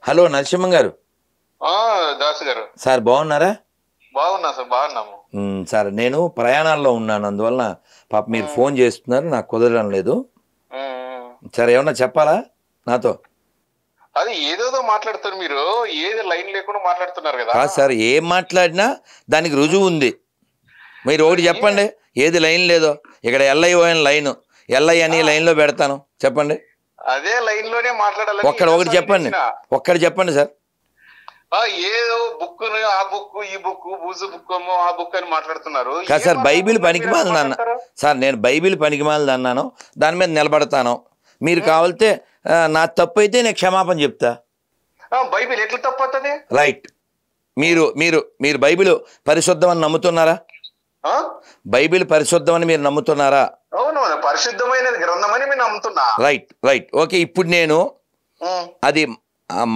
Hello Narasimham గారు. దాసు గారు sir బాగున్నారా? బాగున్నా సార్, బాగున్నాము. సార్ నేను ప్రయాణాల్లో ఉన్నాను, అందువలన పాప మీరు ఫోన్ చేస్తున్నారు, నాకు కుదరడం లేదు. సార్ ఏమన్నా చెప్పాలా నాతో? అది ఏదేదో మాట్లాడుతారు మీరు, ఏది లైన్ లేకుండా మాట్లాడుతున్నారు కదా. కాదు సార్, ఏం మాట్లాడినా దానికి రుజువు ఉంది. మీరు ఒకటి చెప్పండి, ఏది లైన్ లేదో. ఇక్కడ ఎల్ఐఓఎన్ లైన్, ఎల్ఐ అని లైన్లో పెడతాను, చెప్పండి. అదే లైన్ లోనే మాట్లాడాలి. ఒకటి చెప్పండి, ఒక్కటి చెప్పండి సార్. ఏదో బుక్, ఆ బుక్, ఈ బుక్, బూజు బుక్, ఆ బుక్ అని మాట్లాడుతున్నారు. కాదు సార్, బైబిల్ పనికిమాలింది అన్న సార్, నేను బైబిల్ పనికిమాలింది అన్నాను, దాని మీద నిలబడతాను. మీరు కావాలితే నా తప్పు అయితే నేను క్షమాపణ చెప్తా. బైబిల్ ఎట్లా తప్పవుతుంది? రైట్. మీరు మీరు మీరు బైబిల్ పరిశుద్ధం అని నమ్ముతున్నారా? బైబిల్ పరిశుద్ధం అని మీరు నమ్ముతున్నారా? అవునవును, పరిశుద్ధమైన గ్రంథం అని మీరు నమ్ముతున్నా. Right right okay. ఇప్పుడు నేను అది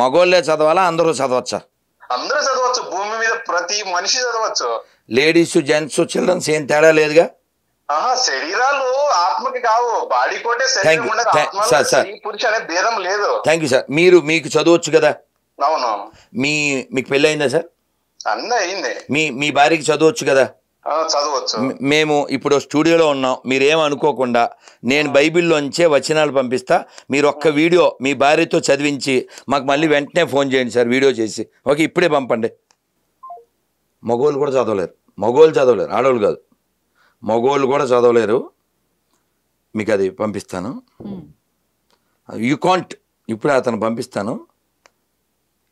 మగోళ్ళే చదవాలా, అందరూ చదవచ్చా? అందరూ చదవచ్చు, భూమి మీద ప్రతి మనిషి చదవచ్చు. లేడీస్, జెంట్స్, చిల్డ్రన్స్ ఏం తేడా లేదుగా? శరీరాలు ఆత్మకి కావు, బాడీ కోటే శరీరం ఉండదు, పురుష అనే భేదం లేదు. Thank you sir. మీకు చదవచ్చు కదా? అవును. మీకు పెళ్ళి అయిందా సార్? అన్నీ అయింది. మీ భార్యకి చదవచ్చు కదా? చదవచ్చు. మేము ఇప్పుడు స్టూడియోలో ఉన్నాం, మీరేమనుకోకుండా నేను బైబిల్లోంచే వచనాలు పంపిస్తా, మీరు ఒక్క వీడియో మీ భార్యతో చదివించి మాకు మళ్ళీ వెంటనే ఫోన్ చేయండి సార్, వీడియో చేసి. ఓకే, ఇప్పుడే పంపండి. మగోళ్ళు కూడా చదవలేరు, ఆడవాళ్ళు కాదు, మగోళ్ళు కూడా చదవలేరు. మీకు అది పంపిస్తాను, యూ కాంట్. ఇప్పుడే అతను పంపిస్తాను,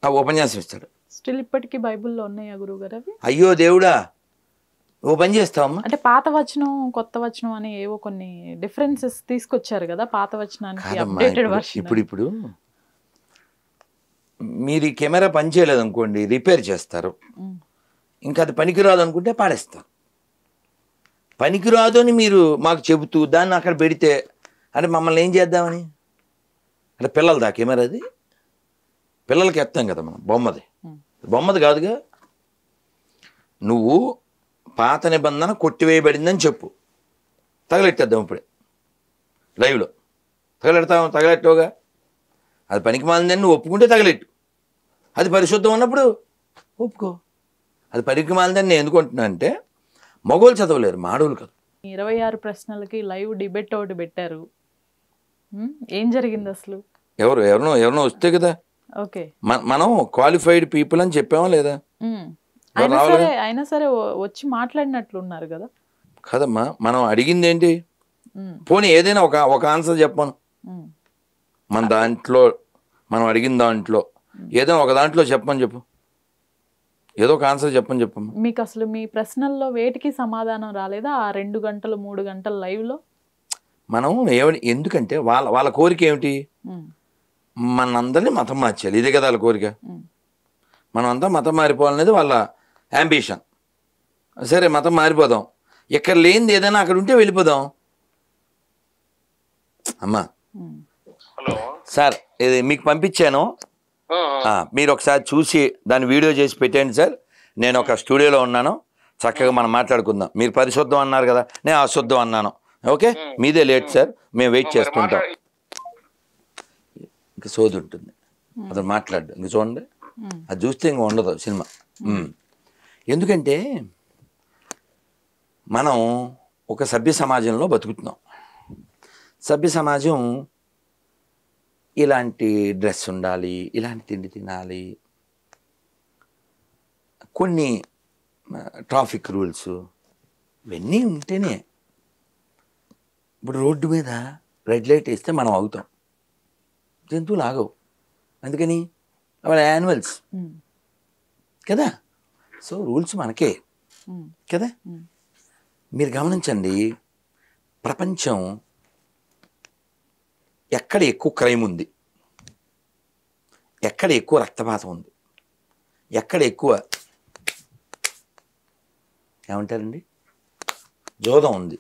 ఆ ఉపన్యాసం ఇస్తాడు. స్టిల్ ఇప్పటికీ బైబిల్లో ఉన్నాయా గురువు గారు అవి? అయ్యో దేవుడా, ఓ పని చేస్తావమ్మా. అంటే పాత వచనం, కొత్త వచనం అని ఏవో కొన్ని డిఫరెన్సెస్ తీసుకొచ్చారు కదా పాత వచనానికి, అప్డేటెడ్ వర్షన్. ఇప్పుడు మీరు ఈ కెమెరా పని చేయలేదు అనుకోండి, రిపేర్ చేస్తారు. ఇంకా అది పనికిరాదు అనుకుంటే పాడేస్తారు. పనికిరాదు అని మీరు మాకు చెబుతూ దాన్ని అక్కడ పెడితే అంటే మమ్మల్ని ఏం చేద్దామని? అంటే పిల్లలదా కెమెరా? అది పిల్లలకి ఎత్తాం కదా మనం, బొమ్మది కాదుగా. నువ్వు పాత నిబంధన కొట్టివేయబడిందని చెప్పు, తగలెట్టేద్దాం ఇప్పుడే లైవ్లో. తగలెట్టావుగా, అది పనికి మాలిందని నువ్వు ఒప్పుకుంటే తగలెట్టు. అది పరిశుద్ధం అన్నప్పుడు ఒప్పుకో. అది పనికి మాలిందని నేను ఎందుకుంటున్నా అంటే, మగోళ్ళు చదవలేరు, మాడోళ్ళు కాదు. 26 ప్రశ్నలకి లైవ్ డిబేట్ ఒకటి పెట్టారు, ఏం జరిగింది అసలు? ఎవరినో వస్తే కదా. ఓకే, మనం క్వాలిఫైడ్ పీపుల్ అని చెప్పామా లేదా? అయినా సరే వచ్చి మాట్లాడినట్లున్నారు కదా. కదమ్మా, మనం అడిగింది ఏంటి? పోనీ ఏదైనా ఒక ఆన్సర్ చెప్పను. మన దాంట్లో మనం అడిగిన దాంట్లో ఏదైనా ఒక దాంట్లో చెప్పు, ఏదో ఒక ఆన్సర్ చెప్పమ్మా. మీకు అసలు మీ ప్రశ్నల్లో వేటికి సమాధానం రాలేదా ఆ 2 గంటలు 3 గంటల లైవ్లో? మనం ఎందుకంటే వాళ్ళ కోరిక ఏమిటి? మనందరినీ మతం మార్చాలి, ఇదే కదా వాళ్ళ కోరిక. మనం అంతా మతం మారిపోవాలనేది వాళ్ళ యాంబిషన్. సరే, మతం మారిపోదాం, ఎక్కడ లేనిది ఏదైనా అక్కడ ఉంటే వెళ్ళిపోదాం. అమ్మా సార్, ఇది మీకు పంపించాను, మీరు ఒకసారి చూసి దాన్ని వీడియో చేసి పెట్టండి సార్. నేను ఒక స్టూడియోలో ఉన్నాను, చక్కగా మనం మాట్లాడుకుందాం. మీరు పరిశుద్ధం అన్నారు కదా, నేను అశుద్ధం అన్నాను. ఓకే, మీదే లేట్ సార్, మేము వెయిట్ చేస్తుంటాం. ఇంకా సోది ఉంటుంది, అతను మాట్లాడు. ఇంక చూడండి, అది చూస్తే ఇంక ఉండదు సినిమా. ఎందుకంటే మనం ఒక సభ్య సమాజంలో బతుకుతున్నాం. సభ్య సమాజం ఇలాంటి డ్రెస్ ఉండాలి, ఇలాంటి తిండి తినాలి, కొన్ని ట్రాఫిక్ రూల్స్ ఇవన్నీ ఉంటేనే. ఇప్పుడు రోడ్డు మీద రెడ్ లైట్ వేస్తే మనం ఆగుతాం, జంతువులు ఆగవు. అందుకని వాళ్ళ యానిమల్స్ కదా. సో రూల్స్ మనకే కదా. మీరు గమనించండి, ప్రపంచం ఎక్కడ ఎక్కువ క్రైమ్ ఉంది, ఎక్కడ ఎక్కువ రక్తపాతం ఉంది, ఎక్కడ ఎక్కువ ఏమంటారండి జోదం ఉంది,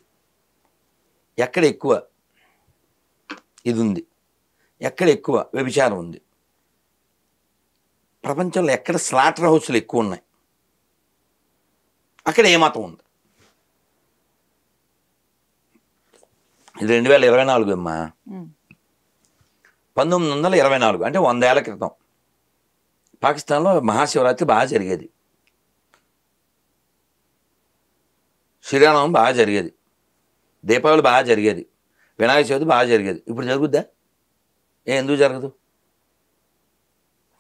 ఎక్కడ ఎక్కువ ఇది ఉంది, ఎక్కడ ఎక్కువ వ్యభిచారం ఉంది, ప్రపంచంలో ఎక్కడ స్లాటర్ హౌస్లు ఎక్కువ ఉన్నాయి, అక్కడ ఏ మతం ఉంది. ఇది 2024 అమ్మా, 1924 అంటే 100 ఏళ్ల క్రితం. పాకిస్తాన్లో మహాశివరాత్రి బాగా జరిగేది, శ్రీరామనవమి బాగా జరిగేది, దీపావళి బాగా జరిగేది, వినాయక చవితి బాగా జరిగేది. ఇప్పుడు జరుగుద్దా? ఎందుకు జరగదు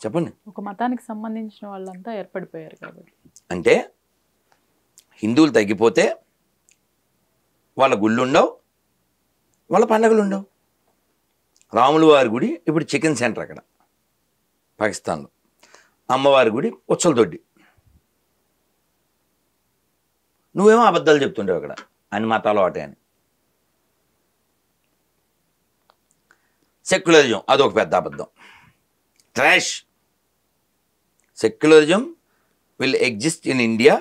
చెప్పండి? ఒక మతానికి సంబంధించిన వాళ్ళంతా ఏర్పడిపోయారు కాబట్టి. అంటే హిందువులు తగ్గిపోతే వాళ్ళ గుళ్ళు ఉండవు, వాళ్ళ పండగలు ఉండవు. రాముల వారి గుడి ఇప్పుడు చికెన్ సెంటర్ అక్కడ పాకిస్తాన్లో, అమ్మవారి గుడి ఉచ్చల దొడ్డి. నువ్వేమో అబద్ధాలు చెప్తుండేవు అక్కడ, అన్ని మతాలు ఒకటే అని. సెక్యులరిజం అదొక పెద్ద అబద్ధం, trash. Secularism will exist in India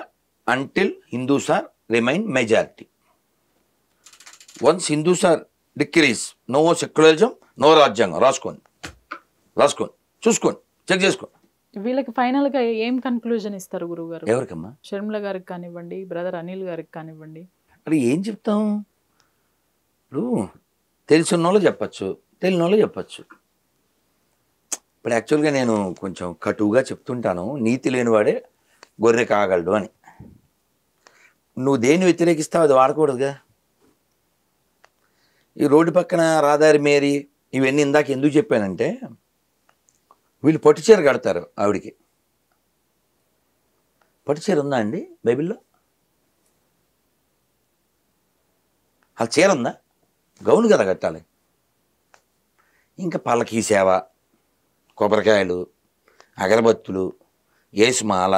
until Hindus are remain majority. Once Hindus are decrease, no secularism, no రాజ్యాంగం. రాసుకోండి చూసుకోండి, చెక్ చేసుకోండి. వీళ్ళకి ఫైనల్ గా ఏం కన్క్లూజన్ ఇస్తారు గురువు గారు? ఎవరికమ్మా? షర్మిల గారికి కానివ్వండి, బ్రదర్ అనిల్ గారికి కానివ్వండి. అది ఏం చెప్తాం? ఇప్పుడు తెలిసిన వాళ్ళు చెప్పచ్చు, తెలియని వాళ్ళు చెప్పచ్చు. ఇప్పుడు యాక్చువల్గా నేను కొంచెం కటువుగా చెప్తుంటాను, నీతి లేనివాడే గొర్రె కాగలడు అని. నువ్వు దేన్ని వ్యతిరేకిస్తావు అది వాడకూడదుగా. ఈ రోడ్డు పక్కన రాదారి మేరీ ఇవన్నీ ఇందాక ఎందుకు చెప్పానంటే, వీళ్ళు పట్టుచీర కడతారు ఆవిడికి. పట్టుచీర ఉందా అండి బైబిల్లో? ఆ చీర ఉందా? గౌను కదా కట్టాలి. ఇంకా పల్లకీ సేవ, కొబ్బరికాయలు, అగరబత్తులు, ఏసుమాల,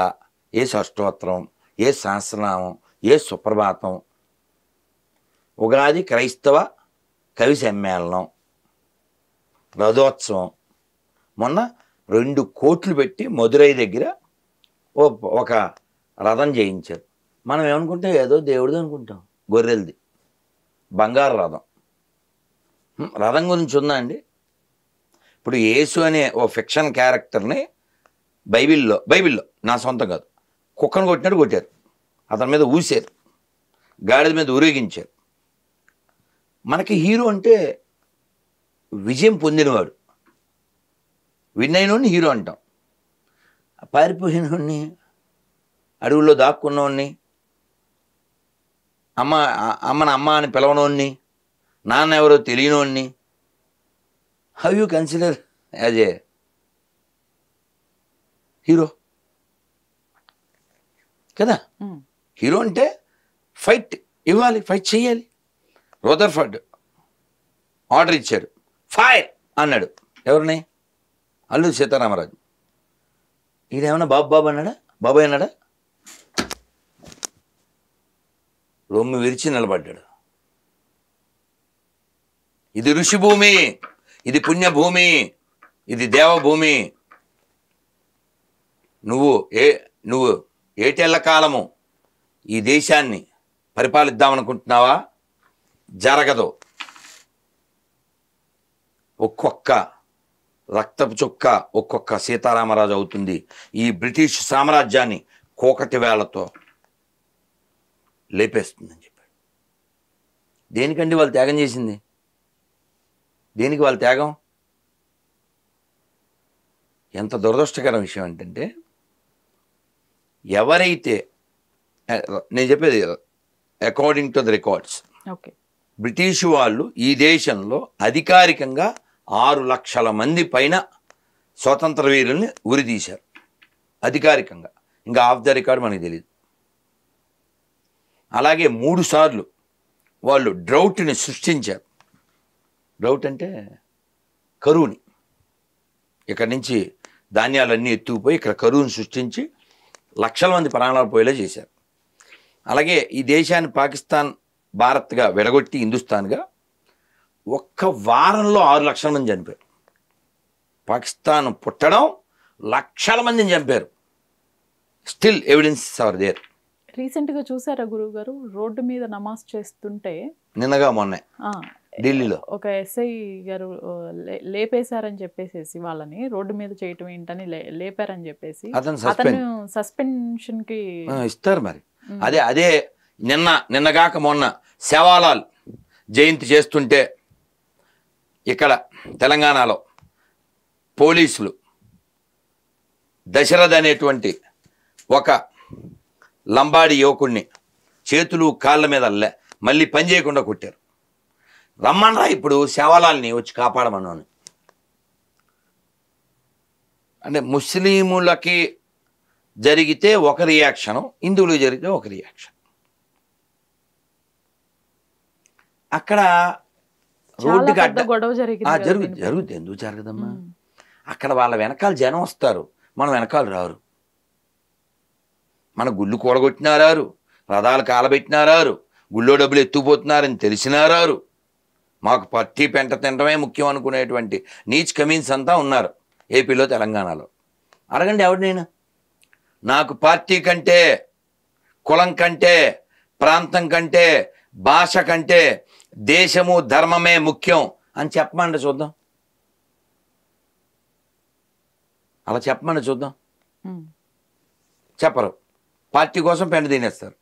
ఏసు అష్టోత్తరం, ఏ సహస్రనామం, ఏ సుప్రభాతం, ఉగాది క్రైస్తవ కవి సమ్మేళనం, రథోత్సవం. మొన్న 2 కోట్లు పెట్టి మదురై దగ్గర ఒక రథం చేయించారు. మనం ఏమనుకుంటాం, ఏదో దేవుడిది అనుకుంటాం, గొర్రెలది, బంగారు రథం. రథం గురించి ఉందా అండి? ఇప్పుడు యేసు అనే ఓ ఫిక్షన్ క్యారెక్టర్ని బైబిల్లో నా సొంతం కాదు, కుక్కను కొట్టినట్టు కొట్టారు, అతని మీద ఊసారు, గాడిద మీద ఊరేగించారు. మనకి హీరో అంటే విజయం పొందినవాడు, విన్ అయినోడిని హీరో అంటాం. పారిపోయినోడిని, అడవుల్లో దాక్కున్నోడిని, అమ్మని అమ్మ అని పిలవనోడిని, నాన్న ఎవరో తెలియనోడిని, how you consider as a hero కదా? హీరో అంటే ఫైట్ ఇవ్వాలి, ఫైట్ చేయాలి. రదర్ఫర్డ్ ఆర్డర్ ఇచ్చాడు, ఫైర్ అన్నాడు. ఎవరిని? అల్లూరి సీతారామరాజు. ఈయనేమన్నా బాబు అన్నాడా? బాబాయ్ అన్నాడా? రొమ్ము విరిచి నిలబడ్డాడు. ఇది ఋషిభూమి, ఇది పుణ్యభూమి, ఇది దేవభూమి. నువ్వు ఏటేళ్ల కాలము ఈ దేశాన్ని పరిపాలిద్దామనుకుంటున్నావా? జరగదు. ఒక్కొక్క రక్తపు చుక్క ఒక్కొక్క సీతారామరాజు అవుతుంది ఈ బ్రిటిష్ సామ్రాజ్యాన్ని కోకటి వేళ్లతో లేపేస్తుందని చెప్పాడు. దేనికండి వాళ్ళు త్యాగం చేసింది? దేనికి వాళ్ళ త్యాగం? ఎంత దురదృష్టకర విషయం ఏంటంటే, ఎవరైతే, నేను చెప్పేది according to the records, British వాళ్ళు ఈ దేశంలో అధికారికంగా 6 లక్షల మంది పైన స్వతంత్ర వీరుల్ని ఉరితీశారు అధికారికంగా. ఇంకా ఆఫ్ ద రికార్డ్ మనకి తెలియదు. అలాగే 3 సార్లు వాళ్ళు డ్రౌట్ని సృష్టించారు. డ్రౌట్ అంటే కరువుని, ఇక్కడి నుంచి ధాన్యాలన్నీ ఎత్తుకుపోయి ఇక్కడ కరువుని సృష్టించి లక్షల మంది ప్రాణాలు పోయేలా చేశారు. అలాగే ఈ దేశాన్ని పాకిస్తాన్ భారత్గా విడగొట్టి హిందుస్థాన్గా ఒక్క వారంలో 6 లక్షల మంది చనిపోయారు. పాకిస్తాన్ పుట్టడం లక్షల మందిని చంపారు. Still evidence are there. రీసెంట్గా చూసారా గురువు గారు, రోడ్డు మీద నమాజ్ చేస్తుంటే నిన్నగా మొన్నే ఢిల్లీలో ఒక ఎస్ఐ గారు లేపేశారని చెప్పేసి వాళ్ళని రోడ్డు మీద చేయటం ఏంటని లేపారని చెప్పేసి అతను సస్పెన్షన్ కి ఇస్తారు. మరి అదే నిన్నగాక మొన్న సేవాలాల్ జయంతి చేస్తుంటే ఇక్కడ తెలంగాణలో పోలీసులు దశరథ్ అనేటువంటి ఒక లంబాడి యువకుడిని చేతులు కాళ్ళ మీద మళ్ళీ పని చేయకుండా కొట్టారు. రమ్మనరా ఇప్పుడు శవాలాల్ని వచ్చి కాపాడమన్నాను. అంటే ముస్లిములకి జరిగితే ఒక రియాక్షను, హిందువులకు జరిగితే ఒక రియాక్షన్. అక్కడ రోడ్డు గడ్డ జరుగుతుంది. ఎందుకు జరగదమ్మా? అక్కడ వాళ్ళ వెనకాల జనం వస్తారు, మనం వెనకాల రారు. మన గుళ్ళు కూడగొట్టినారారు, రథాలు కాలబెట్టినారారు, గుళ్ళో డబ్బులు ఎత్తుకుపోతున్నారని తెలిసినారారు. మాకు పట్టి పెంట తినడమే ముఖ్యం అనుకునేటువంటి నీచ్ కమీన్స్ అంతా ఉన్నారు ఏపీలో, తెలంగాణలో. అడగండి ఎవరినైనా, నాకు పార్టీ కంటే, కులం కంటే, ప్రాంతం కంటే, భాష కంటే దేశము ధర్మమే ముఖ్యం అని చెప్పమండి చూద్దాం. అలా చెప్పమండి చూద్దాం. చెప్పరు. పార్టీ కోసం పెంట తినేస్తారు.